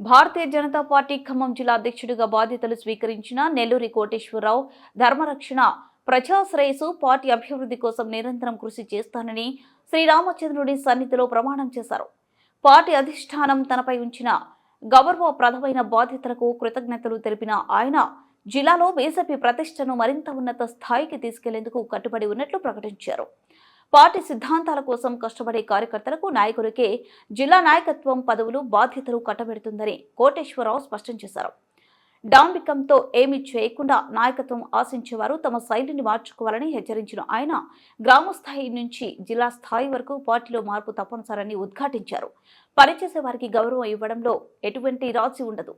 Bharatiya Janata party Khammam జిల్లా అధ్యక్షుడిగా బాధ్యతలు స్వీకరించిన నెల్లూరి కోటేశ్వరరావు ధర్మరక్షణ ప్రజాశ్రేయస్సు పార్టీ అభివృద్ధి కోసం నిరంతరం కృషి చేస్తానని శ్రీరామచంద్రుడి సన్నిధిలో ప్రమాణం చేశారు. పార్టీ అధిష్టానం తనపై ఉంచిన గౌరవప్రదమైన బాధ్యతలకు కృతజ్ఞతలు తెలిపిన ఆయన జిల్లాలో బీజేపీ ప్రతిష్టను మరింత ఉన్నత స్థాయికి తీసుకెళ్లేందుకు కట్టుబడి ఉన్నట్లు ప్రకటించారు. పార్టీ సిద్ధాంతాల కోసం కష్టపడే కార్యకర్తలకు నాయకులకే జిల్లా నాయకత్వం పదవులు బాధ్యతలు కట్టబెడుతుందని కోటేశ్వరరావు స్పష్టం చేశారు. డాంబికంతో ఏమీ చేయకుండా నాయకత్వం ఆశించేవారు తమ శైలిని మార్చుకోవాలని హెచ్చరించిన ఆయన గ్రామ స్థాయి నుంచి జిల్లా స్థాయి వరకు పార్టీలో మార్పు తప్పనిసరని ఉద్ఘాటించారు. పనిచేసే వారికి గౌరవం ఇవ్వడంలో ఎటువంటి రాజీ ఉండదు.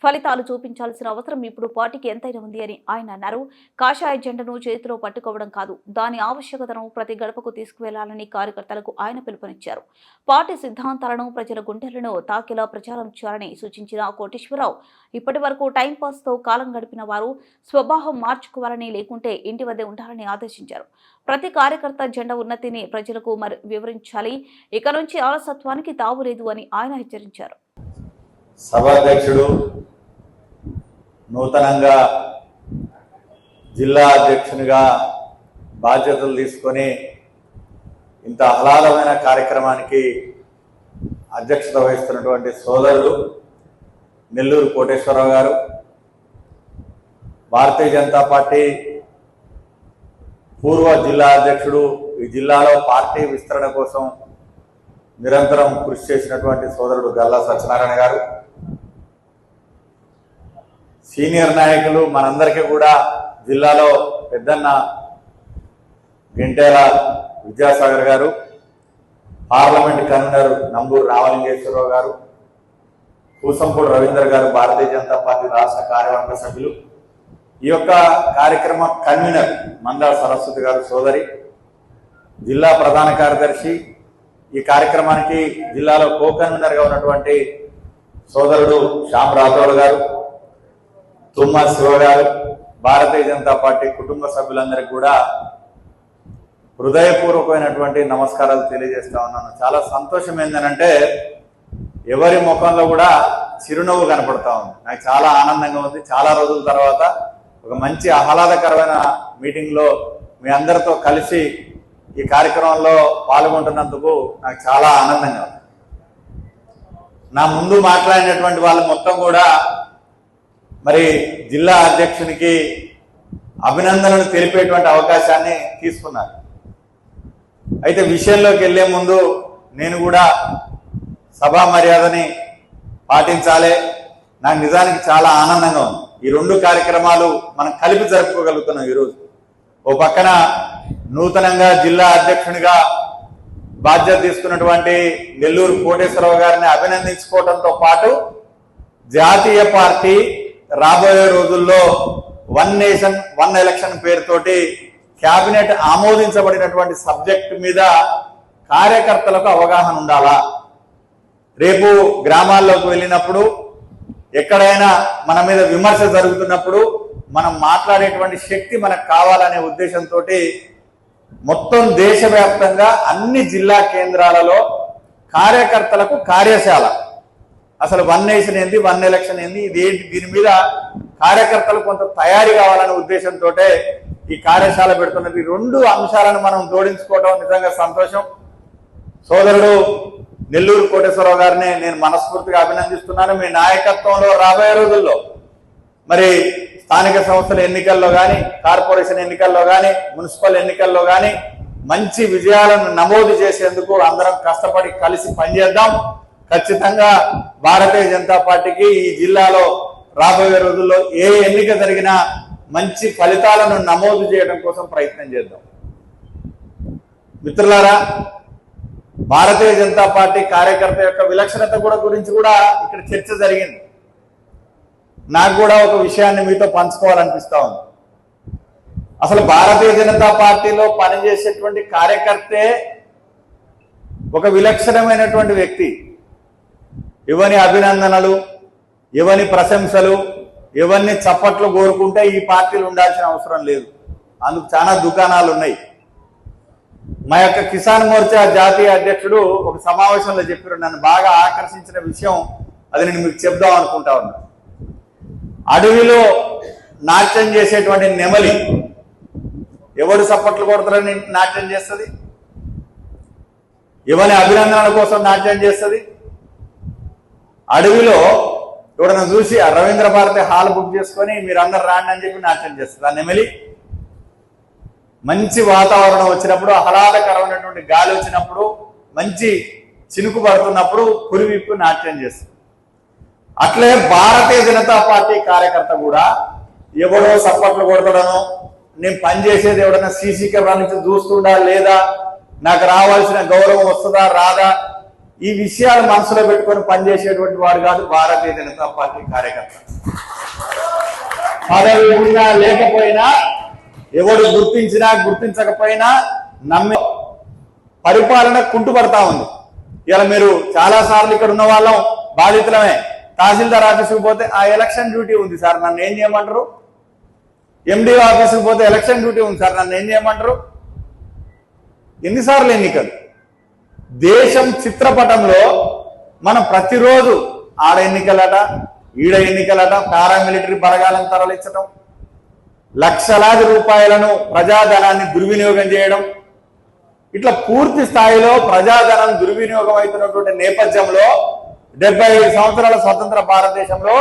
ఫలితాలు చూపించాల్సిన అవసరం ఇప్పుడు పార్టీకి ఎంతైనా ఉంది అని ఆయన అన్నారు. కాషాయ జెండను చేతిలో పట్టుకోవడం కాదు, దాని ఆవశ్యకతను ప్రతి గడపకు తీసుకువెళ్లాలని కార్యకర్తలకు ఆయన పిలుపునిచ్చారు. పార్టీ సిద్ధాంతాలను ప్రజల గుండెలను తాకేలా ప్రచారం చేయాలని సూచించిన కోటేశ్వరరావు ఇప్పటి వరకు టైంపాస్తో కాలం గడిపిన వారు స్వభావం మార్చుకోవాలని, లేకుంటే ఇంటి వద్దే ఉండాలని ఆదేశించారు. ప్రతి కార్యకర్త జెండా ఉన్నతిని ప్రజలకు వివరించాలి. ఇక నుంచి ఆలసత్వానికి తావు లేదు అని ఆయన హెచ్చరించారు. సభాధ్యక్షుడు నూతనంగా జిల్లా అధ్యక్షునిగా బాధ్యతలు తీసుకొని ఇంత ఆహ్లాదమైన కార్యక్రమానికి అధ్యక్షత వహిస్తున్నటువంటి సోదరుడు నెల్లూరు కోటేశ్వరరావు గారు, భారతీయ జనతా పార్టీ పూర్వ జిల్లా అధ్యక్షుడు, ఈ జిల్లాలో పార్టీ విస్తరణ కోసం నిరంతరం కృషి చేసినటువంటి సోదరుడు గల్లా సత్యనారాయణ గారు, సీనియర్ నాయకులు మనందరికీ కూడా జిల్లాలో పెద్దన్న గంటేల విద్యాసాగర్ గారు, పార్లమెంట్ కన్వీనర్ నంబూరు రామలింగేశ్వరరావు గారు, కూసంపూడి రవీందర్ గారు, భారతీయ జనతా పార్టీ రాష్ట్ర కార్యవర్గ సభ్యులు, ఈ యొక్క కార్యక్రమ కన్వీనర్ మందాల సరస్వతి గారు సోదరి, జిల్లా ప్రధాన కార్యదర్శి, ఈ కార్యక్రమానికి జిల్లాలో కో కన్వీనర్గా ఉన్నటువంటి సోదరుడు శ్యామ్ రాథోడ్ గారు, తుమ్మా శివ గారు, భారతీయ జనతా పార్టీ కుటుంబ సభ్యులందరికీ కూడా హృదయపూర్వకమైనటువంటి నమస్కారాలు తెలియజేస్తా ఉన్నాను. చాలా సంతోషం ఏంటంటే ఎవరి ముఖంలో కూడా చిరునవ్వు కనపడతా ఉంది. నాకు చాలా ఆనందంగా ఉంది. చాలా రోజుల తర్వాత ఒక మంచి ఆహ్లాదకరమైన మీటింగ్లో మీ అందరితో కలిసి ఈ కార్యక్రమంలో పాల్గొంటున్నందుకు నాకు చాలా ఆనందంగా ఉంది. నా ముందు మాట్లాడినటువంటి వాళ్ళు మొత్తం కూడా మరి జిల్లా అధ్యక్షునికి అభినందనలు తెలిపేటువంటి అవకాశాన్ని తీసుకున్నారు. అయితే విషయంలోకి వెళ్లే ముందు నేను కూడా సభా మర్యాదని పాటించాలి. నాకు నిజానికి చాలా ఆనందంగా ఉంది. ఈ రెండు కార్యక్రమాలు మనం కలిపి జరుపుకోగలుగుతున్నాం ఈరోజు. ఓ పక్కన నూతనంగా జిల్లా అధ్యక్షునిగా బాధ్యత తీసుకున్నటువంటి నెల్లూరు కోటేశ్వరరావు గారిని అభినందించుకోవడంతో పాటు జాతీయ పార్టీ రాబోయే రోజుల్లో 1 నేషన్ 1 ఎలక్షన్ పేరుతోటి కేబినెట్ ఆమోదించబడినటువంటి సబ్జెక్టు మీద కార్యకర్తలకు అవగాహన ఉండాలా. రేపు గ్రామాల్లోకి వెళ్ళినప్పుడు ఎక్కడైనా మన మీద విమర్శ జరుగుతున్నప్పుడు మనం మాట్లాడేటువంటి శక్తి మనకు కావాలనే ఉద్దేశంతో మొత్తం దేశవ్యాప్తంగా అన్ని జిల్లా కేంద్రాలలో కార్యకర్తలకు కార్యశాల, అసలు 1 నేషన్ ఏంది, 1 ఎలక్షన్ ఏంది, ఇదేంటి, దీని మీద కార్యకర్తలు కొంత తయారీ కావాలనే ఉద్దేశంతో ఈ కార్యశాల పెడుతున్నది. ఈ రెండు అంశాలను మనం జోడించుకోవడం నిజంగా సంతోషం. సోదరుడు నెల్లూరు కోటేశ్వరరావు గారిని నేను మనస్ఫూర్తిగా అభినందిస్తున్నాను. మీ నాయకత్వంలో రాబోయే రోజుల్లో మరి స్థానిక సంస్థల ఎన్నికల్లో కానీ, కార్పొరేషన్ ఎన్నికల్లో కానీ, మున్సిపల్ ఎన్నికల్లో కానీ మంచి విజయాలను నమోదు చేసేందుకు అందరం కష్టపడి కలిసి పనిచేద్దాం. ఖచ్చితంగా భారతీయ జనతా పార్టీకి ఈ జిల్లాలో రాబోయే రోజుల్లో ఏ ఎన్నిక జరిగినా మంచి ఫలితాలను నమోదు చేయడం కోసం ప్రయత్నం చేద్దాం. మిత్రులారా, భారతీయ జనతా పార్టీ కార్యకర్త యొక్క విలక్షణత గురించి కూడా ఇక్కడ చర్చ జరిగింది. నాకు కూడా ఒక విషయాన్ని మీతో పంచుకోవాలనిపిస్తా ఉంది. అసలు భారతీయ జనతా పార్టీలో పనిచేసేటువంటి కార్యకర్తే ఒక విలక్షణమైనటువంటి వ్యక్తి. ఎవని అభినందనలు, ఎవని ప్రశంసలు, ఎవరిని చప్పట్లు కోరుకుంటే ఈ పార్టీలు ఉండాల్సిన అవసరం లేదు. అందుకు చాలా దుకాణాలు ఉన్నాయి. మా యొక్క కిసాన్ మోర్చా జాతీయ అధ్యక్షుడు ఒక సమావేశంలో చెప్పారు. నన్ను బాగా ఆకర్షించిన విషయం అది నేను మీకు చెప్దాం అనుకుంటా ఉన్నా. అడవిలో నాట్యం చేసేటువంటి నెమలి ఎవడు సప్పట్లు కొడతారని నాట్యం చేస్తుంది? ఎవరి అభినందనల కోసం నాట్యం చేస్తుంది? అడవిలో ఎవడన్నా చూసి ఆ రవీంద్ర భారతి హాల్ బుక్ చేసుకొని మీరందరు రాండి అని చెప్పి నాట్యం చేస్తుంది ఆ నెమలి. మంచి వాతావరణం వచ్చినప్పుడు, ఆహ్లాదకరమైనటువంటి గాలి వచ్చినప్పుడు, మంచి చినుకు పడుతున్నప్పుడు పురివిప్పు నాట్యం చేస్తుంది. అట్లే భారతీయ జనతా పార్టీ కార్యకర్త కూడా ఎవడో సప్పట్లు కొడతాడనో, నేను పనిచేసేది ఎవడన్నా సీసీ కెమెరా నుంచి చూస్తుండా లేదా, నాకు రావాల్సిన గౌరవం వస్తుందా రాదా, ఈ విషయాలు మనసులో పెట్టుకొని పనిచేసేటువంటి వాడు కాదు భారతీయ జనతా పార్టీ కార్యకర్త. పదవి ఉన్నా లేకపోయినా, ఎవడు గుర్తించినా గుర్తించకపోయినా నమ్మే పరిపాలన కుంటుపడతా ఉంది. ఇలా మీరు చాలా సార్లు ఇక్కడ ఉన్న వాళ్ళం బాధితులమే. తహసీల్దార్ ఆఫీసుకు పోతే ఆ ఎలక్షన్ డ్యూటీ ఉంది సార్, నన్ను ఏం చేయమంటారు? ఎండి ఆఫీసుకు పోతే ఎలక్షన్ డ్యూటీ ఉంది సార్, నన్ను ఏం చేయమంటారు? ఎన్నిసార్లు ఎన్నికలు? దేశం చిత్రపటంలో మనం ప్రతిరోజు ఆడ ఎన్నికలట, ఈడ ఎన్నికలట, పారామిలిటరీ బలగాలను తరలించడం, లక్షలాది రూపాయలను ప్రజాధనాన్ని దుర్వినియోగం చేయడం, ఇట్లా పూర్తి స్థాయిలో ప్రజాధనం దుర్వినియోగం అవుతున్నటువంటి నేపథ్యంలో 75 సంవత్సరాల స్వతంత్ర భారతదేశంలో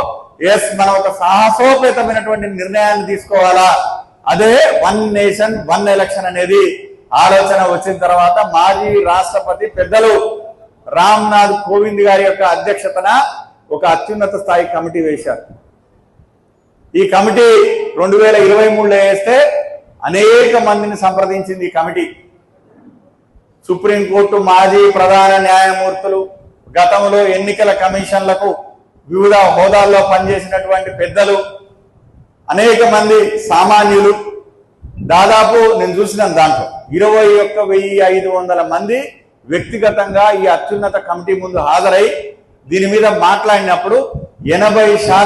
మనం ఒక సాహసోపేతమైనటువంటి నిర్ణయాన్ని తీసుకోవాలా. అదే వన్ నేషన్ వన్ ఎలక్షన్ అనేది ఆలోచన వచ్చిన తర్వాత మాజీ రాష్ట్రపతి పెద్దలు రామ్నాథ్ కోవింద్ గారి యొక్క అధ్యక్షతన ఒక అత్యున్నత స్థాయి కమిటీ వేశారు. ఈ కమిటీ 2023లో వేస్తే అనేక మందిని సంప్రదించింది. ఈ కమిటీ సుప్రీంకోర్టు మాజీ ప్రధాన న్యాయమూర్తులు, గతంలో ఎన్నికల కమిషన్లకు వివిధ హోదాల్లో పనిచేసినటువంటి పెద్దలు, అనేక మంది సామాన్యులు, దాదాపు నేను చూసిన దాంట్లో 21,500 మంది వ్యక్తిగతంగా ఈ అత్యున్నత కమిటీ ముందు హాజరై దీని మీద మాట్లాడినప్పుడు 80%